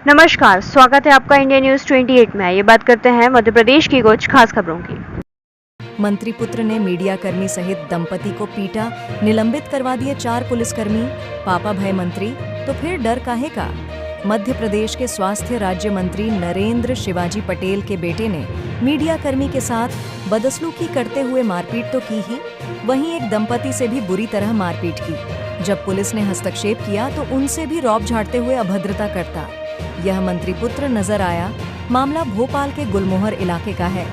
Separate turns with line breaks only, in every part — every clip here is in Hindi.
नमस्कार, स्वागत है आपका इंडिया न्यूज 28 में। ये बात करते हैं मध्य प्रदेश की कुछ खास खबरों की।
मंत्री पुत्र ने मीडिया कर्मी सहित दंपति को पीटा, निलंबित करवा दिए 4 पुलिसकर्मी। पापा भय मंत्री, तो फिर डर काहे का। मध्य प्रदेश के स्वास्थ्य राज्य मंत्री नरेंद्र शिवाजी पटेल के बेटे ने मीडिया कर्मी के साथ बदसलूकी करते हुए मारपीट तो की ही, वहीं एक दंपति से भी बुरी तरह मारपीट की। जब पुलिस ने हस्तक्षेप किया तो उनसे भी रौब झाड़ते हुए अभद्रता करता यह मंत्री पुत्र नजर आया। मामला भोपाल के गुलमोहर इलाके का है।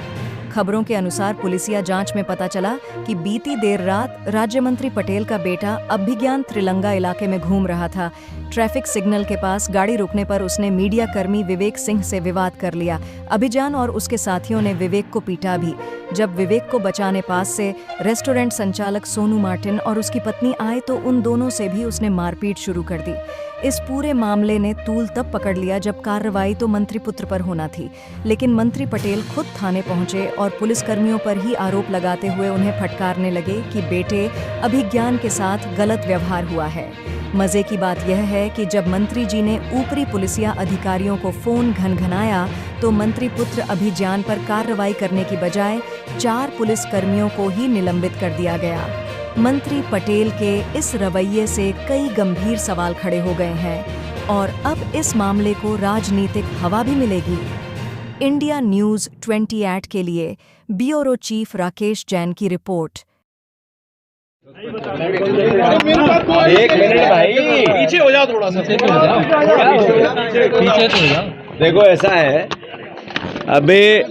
खबरों के अनुसार पुलिसिया जांच में पता चला कि बीती देर रात राज्य मंत्री पटेल का बेटा अभिज्ञान त्रिलंगा इलाके में घूम रहा था। ट्रैफिक सिग्नल के पास गाड़ी रुकने पर उसने मीडिया कर्मी विवेक सिंह से विवाद कर लिया। अभिज्ञान और उसके साथियों ने विवेक को पीटा भी। जब विवेक को बचाने पास से रेस्टोरेंट संचालक सोनू मार्टिन और उसकी पत्नी आए तो उन दोनों से भी उसने मारपीट शुरू कर दी। इस पूरे मामले ने तूल तब पकड़ लिया जब कार्रवाई तो मंत्री पुत्र पर होना थी, लेकिन मंत्री पटेल खुद थाने पहुंचे और पुलिसकर्मियों पर ही आरोप लगाते हुए उन्हें फटकारने लगे कि बेटे अभिज्ञान के साथ गलत व्यवहार हुआ है। मजे की बात यह है कि जब मंत्री जी ने ऊपरी पुलिसिया अधिकारियों को फोन घनघनाया तो मंत्री पुत्र अभिज्ञान पर कार्रवाई करने की बजाय 4 पुलिसकर्मियों को ही निलंबित कर दिया गया। मंत्री पटेल के इस रवैये से कई गंभीर सवाल खड़े हो गए हैं और अब इस मामले को राजनीतिक हवा भी मिलेगी। इंडिया न्यूज 28 के लिए ब्यूरो चीफ राकेश जैन की रिपोर्ट।
एक मिनट भाई, पीछे हो जाओ, थोड़ा सा पीछे तो हो जाओ। देखो ऐसा है, अभी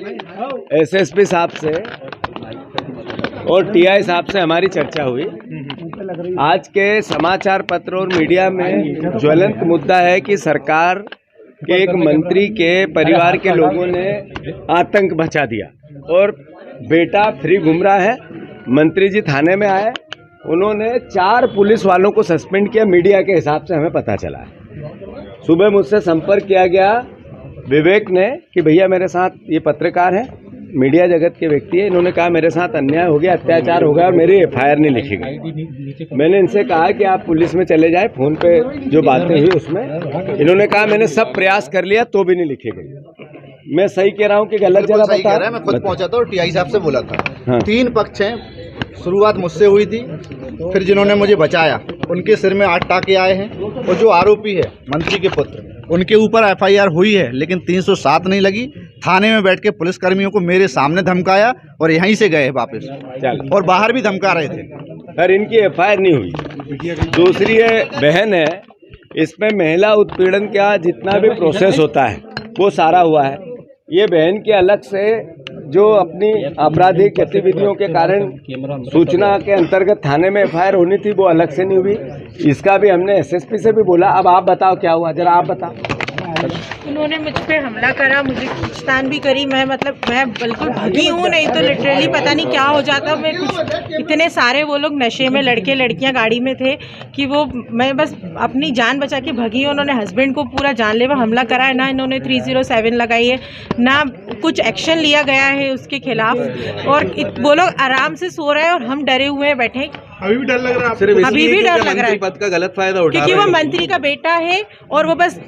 एसएसपी साहब से और टीआई साहब से हमारी चर्चा हुई। आज के समाचार पत्र और मीडिया में ज्वलंत मुद्दा है कि सरकार के एक मंत्री के परिवार के लोगों ने आतंक मचा दिया और बेटा फ्री घूम रहा है। मंत्री जी थाने में आए, उन्होंने 4 पुलिस वालों को सस्पेंड किया। मीडिया के हिसाब से हमें पता चला है। सुबह मुझसे संपर्क किया गया विवेक ने कि भैया मेरे साथ ये पत्रकार है, मीडिया जगत के व्यक्ति है, इन्होंने कहा मेरे साथ अन्याय हो गया, अत्याचार हो गया और मेरी एफआईआर नहीं लिखी गई। मैंने इनसे कहा कि आप पुलिस में चले जाएं, फोन पे जो बातें हुई उसमें। इन्होंने कहा मैंने सब प्रयास कर लिया तो भी नहीं लिखी गई। मैं सही कह रहा हूँ कि गलत जगह बता रहा है। मैं खुद पहुंचा था और टीआई साहब से बोला था। हाँ। 3 पक्ष हैं। शुरुआत मुझसे हुई थी, फिर जिन्होंने मुझे बचाया उनके सिर में 8 टाके आए हैं और जो आरोपी है मंत्री के पुत्र, उनके ऊपर एफआईआर हुई है लेकिन 307 नहीं लगी। थाने में बैठ के पुलिसकर्मियों को मेरे सामने धमकाया और यहीं से गए वापस, और बाहर भी धमका रहे थे। पर इनकी एफआईआर नहीं हुई। दूसरी है बहन है, इसमें महिला उत्पीड़न का जितना भी प्रोसेस होता है वो सारा हुआ है। ये बहन के अलग से जो अपनी आपराधिक गतिविधियों के कारण सूचना के अंतर्गत थाने में एफआईआर होनी थी वो अलग से नहीं हुई। इसका भी हमने एसएसपी से भी बोला। अब आप बताओ क्या हुआ, जरा आप बताओ।
उन्होंने मुझ पे हमला करा, मुझे खींचतान भी करी। मैं बिल्कुल भगी हूँ, नहीं तो लिटरली पता नहीं क्या हो जाता। मैं कुछ इतने सारे वो लोग नशे में लड़के लड़कियाँ गाड़ी में थे कि मैं बस अपनी जान बचा के भगी। उन्होंने हस्बैंड को पूरा जानलेवा हमला करा है। ना इन्होंने 307 लगाई है, ना कुछ एक्शन लिया गया है उसके खिलाफ, और वो लोग आराम से सो रहे हैं और हम डरे हुए बैठे।
अभी भी डर लग रहा है।
अभी भी डर लग रहा है
पद का गलत फायदा उठा रहा है,
क्योंकि वो मंत्री का बेटा है और वो बस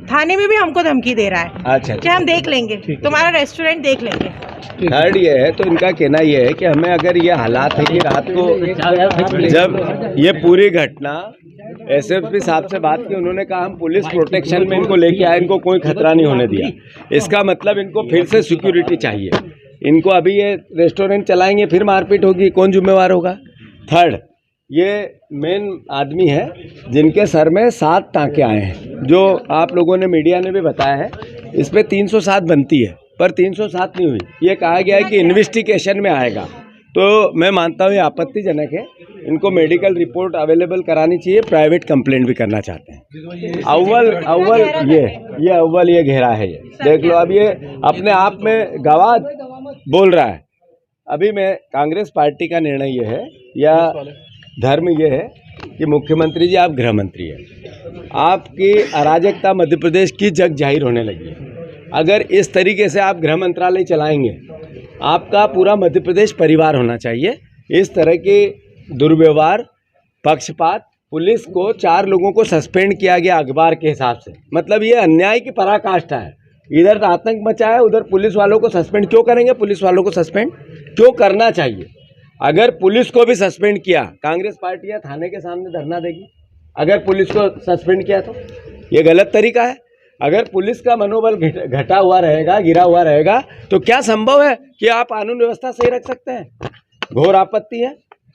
थाने में भी हमको धमकी दे रहा है।
अच्छा,
कि हम देख लेंगे, तुम्हारा रेस्टोरेंट देख लेंगे।
थर्ड ये है, तो इनका कहना ये है कि हमें अगर ये हालात है कि रात को जब ये पूरी घटना एसएसपी साहब से बात की, उन्होंने कहा हम पुलिस प्रोटेक्शन में इनको लेके आए, इनको कोई खतरा नहीं होने दिया। इसका मतलब इनको फिर से सिक्योरिटी चाहिए। इनको अभी ये रेस्टोरेंट चलाएंगे, फिर मारपीट होगी, कौन जिम्मेवार होगा। थर्ड, ये मेन आदमी है जिनके सर में 7 टाँके आए हैं, जो आप लोगों ने मीडिया ने भी बताया है। इस पर 307 बनती है, पर 307 नहीं हुई। ये कहा गया है कि इन्वेस्टिगेशन में आएगा, तो मैं मानता हूँ ये आपत्तिजनक है। इनको मेडिकल रिपोर्ट अवेलेबल करानी चाहिए। प्राइवेट कंप्लेंट भी करना चाहते हैं। अव्वल ये घेरा है, ये देख लो। अब ये अपने आप में गवाह बोल रहा है। अभी मैं कांग्रेस पार्टी का निर्णय ये है या धर्म ये है कि मुख्यमंत्री जी आप गृह मंत्री हैं, आपकी अराजकता मध्य प्रदेश की जग जाहिर होने लगी है। अगर इस तरीके से आप गृह मंत्रालय चलाएंगे, आपका पूरा मध्य प्रदेश परिवार होना चाहिए। इस तरह के दुर्व्यवहार, पक्षपात पुलिस को 4 लोगों को सस्पेंड किया गया अखबार के हिसाब से। मतलब ये अन्याय की पराकाष्ठा है। इधर आतंक मचा है, उधर पुलिस वालों को सस्पेंड क्यों करेंगे? पुलिस वालों को सस्पेंड क्यों करना चाहिए? अगर पुलिस को भी सस्पेंड किया, कांग्रेस पार्टी या थाने के सामने धरना देगी। अगर पुलिस को सस्पेंड किया तो ये गलत तरीका है। अगर पुलिस का मनोबल घटा हुआ रहेगा, गिरा हुआ रहेगा, तो क्या संभव है कि आप कानून व्यवस्था सही रख सकते हैं? घोर आपत्ति है।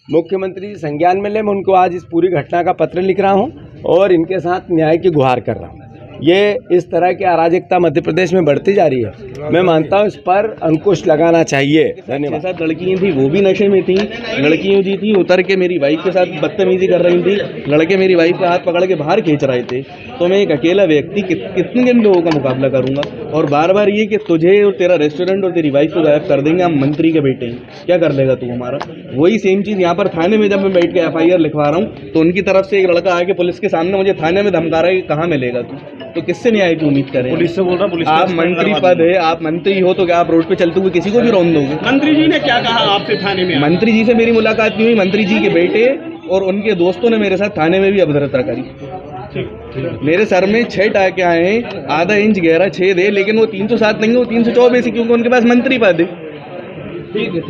मुख्यमंत्री जी संज्ञान में ले, मैं उनको आज इस पूरी घटना का पत्र लिख रहा हूं और इनके साथ न्याय की गुहार कर रहा हूं। ये इस तरह की अराजकता मध्य प्रदेश में बढ़ती जा रही है। मैं मानता हूं इस पर अंकुश लगाना चाहिए। धन्यवाद।
साथ लड़कियां थी, वो भी नशे में थी। लड़कियां जी थी, उतर के मेरी वाइफ के साथ बदतमीजी कर रही थी। लड़के मेरी वाइफ का हाथ पकड़ के बाहर खींच रहे थे। तो मैं एक अकेला व्यक्ति कितने लोगों का मुकाबला करूंगा? और बार बार ये कि तुझे और तेरा रेस्टोरेंट और तेरी वाइफ को गायब कर देंगे, हम मंत्री के बेटे हैं, क्या कर लेगा तू हमारा? वही सेम चीज़ यहाँ पर थाने में जब मैं बैठ के FIR लिखवा रहा हूँ तो उनकी तरफ से एक लड़का आके पुलिस के सामने मुझे थाने में धमका रहा है कि कहाँ मिलेगा तू? तो किससे न्याय की उम्मीद करें?
पुलिस से बोल रहा, पुलिस
आप मंत्री पद है, आप मंत्री हो तो क्या आप रोड पे चलते हुए किसी को भी रौंद दोगे?
मंत्री जी ने क्या कहा आपसे थाने में?
मंत्री जी से मेरी मुलाकात नहीं हुई। मंत्री जी के बेटे और उनके दोस्तों ने मेरे साथ थाने में भी अभद्रता करी। मेरे सर में 6 टाके आए हैं, आधा इंच गहरा छेद है, लेकिन वो 307 नहीं है, वो 324 है, क्योंकि उनके पास मंत्री पद है।
ठीक है।